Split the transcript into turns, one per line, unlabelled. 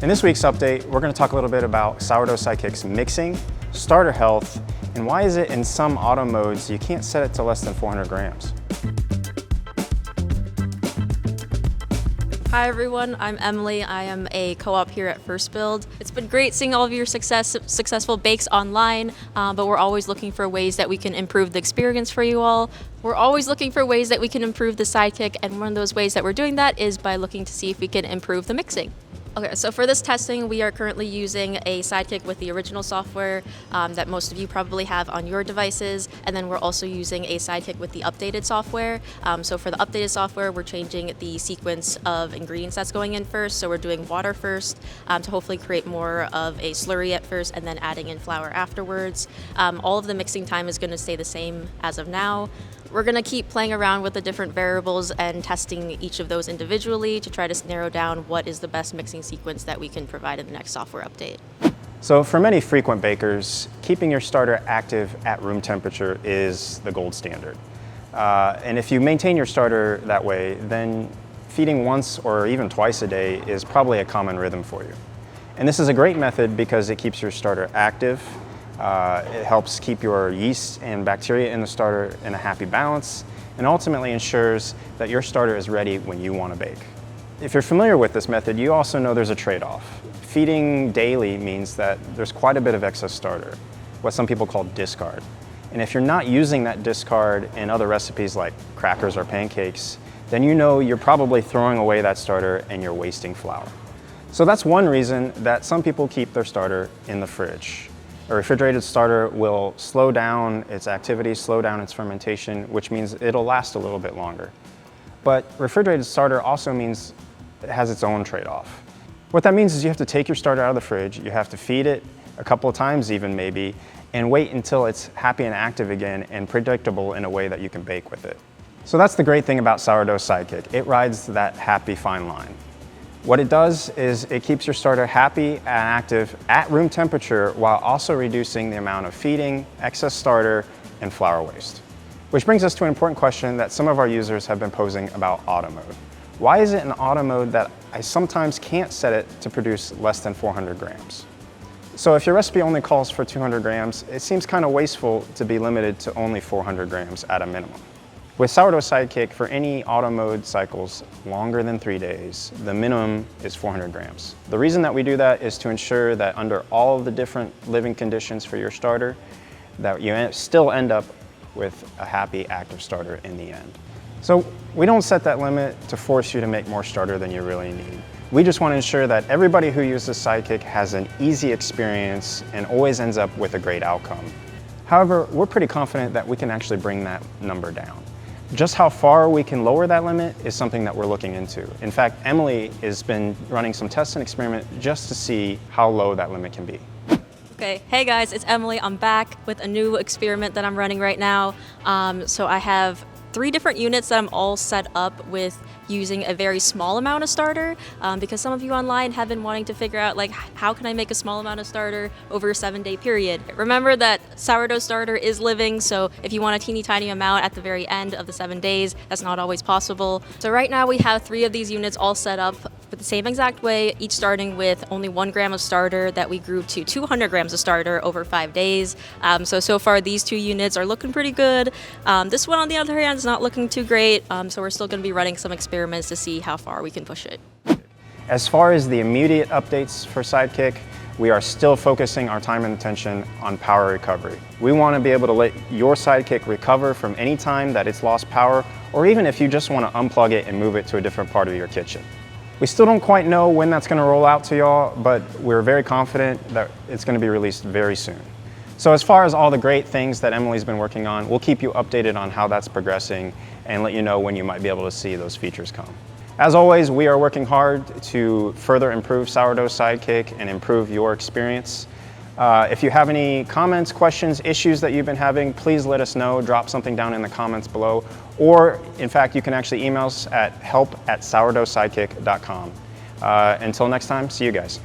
In this week's update, we're going to talk a little bit about Sourdough Sidekick's mixing, starter health, and why is it in some auto modes you can't set it to less than 400 grams.
Hi everyone, I'm Emily. I am a co-op here at FirstBuild. It's been great seeing all of your successful bakes online, but we're always looking for ways that we can improve the experience for you all. We're always looking for ways that we can improve the Sidekick, and one of those ways that we're doing that is by looking to see if we can improve the mixing. Okay, so for this testing, we are currently using a Sidekick with the original software that most of you probably have on your devices, and then we're also using a Sidekick with the updated software. So for the updated software, we're changing the sequence of ingredients that's going in first. So we're doing water first to hopefully create more of a slurry at first, and then adding in flour afterwards. All of the mixing time is going to stay the same as of now. We're going to keep playing around with the different variables and testing each of those individually to try to narrow down what is the best mixing sequence that we can provide in the next software update.
So for many frequent bakers, keeping your starter active at room temperature is the gold standard. And if you maintain your starter that way, then feeding once or even twice a day is probably a common rhythm for you. And this is a great method because it keeps your starter active. It helps keep your yeast and bacteria in the starter in a happy balance, and ultimately ensures that your starter is ready when you want to bake. If you're familiar with this method, you also know there's a trade-off. Feeding daily means that there's quite a bit of excess starter, what some people call discard. And if you're not using that discard in other recipes like crackers or pancakes, then you know you're probably throwing away that starter and you're wasting flour. So that's one reason that some people keep their starter in the fridge. A refrigerated starter will slow down its activity, slow down its fermentation, which means it'll last a little bit longer. But refrigerated starter also means it has its own trade-off. What that means is you have to take your starter out of the fridge, you have to feed it a couple of times even maybe, and wait until it's happy and active again and predictable in a way that you can bake with it. So that's the great thing about Sourdough Sidekick. It rides that happy fine line. What it does is it keeps your starter happy and active at room temperature while also reducing the amount of feeding, excess starter, and flour waste. Which brings us to an important question that some of our users have been posing about auto mode. Why is it in auto mode that I sometimes can't set it to produce less than 400 grams? So if your recipe only calls for 200 grams, it seems kind of wasteful to be limited to only 400 grams at a minimum. With Sourdough Sidekick, for any auto mode cycles longer than 3 days, the minimum is 400 grams. The reason that we do that is to ensure that under all of the different living conditions for your starter, that you still end up with a happy, active starter in the end. So we don't set that limit to force you to make more starter than you really need. We just want to ensure that everybody who uses Sidekick has an easy experience and always ends up with a great outcome. However, we're pretty confident that we can actually bring that number down. Just how far we can lower that limit is something that we're looking into. In fact, Emily has been running some tests and experiments just to see how low that limit can be.
Okay, hey guys, it's Emily. I'm back with a new experiment that I'm running right now. So I have 3 different units that I'm all set up with using a very small amount of starter because some of you online have been wanting to figure out, like, how can I make a small amount of starter over a 7-day period? Remember that sourdough starter is living, so if you want a teeny tiny amount at the very end of the 7 days, that's not always possible. So right now we have 3 of these units all set up with the same exact way, each starting with only 1 gram of starter that we grew to 200 grams of starter over 5 days. So far these 2 units are looking pretty good. This one on the other hand is not looking too great, so we're still going to be running some experiments to see how far we can push it.
As far as the immediate updates for Sidekick, we are still focusing our time and attention on power recovery. We want to be able to let your Sidekick recover from any time that it's lost power, or even if you just want to unplug it and move it to a different part of your kitchen. We still don't quite know when that's going to roll out to y'all, but we're very confident that it's going to be released very soon. So as far as all the great things that Emily's been working on, we'll keep you updated on how that's progressing and let you know when you might be able to see those features come. As always, we are working hard to further improve Sourdough Sidekick and improve your experience. If you have any comments, questions, issues that you've been having, please let us know. Drop something down in the comments below. Or, in fact, you can actually email us at help@sourdoughsidekick.com. Until next time, see you guys.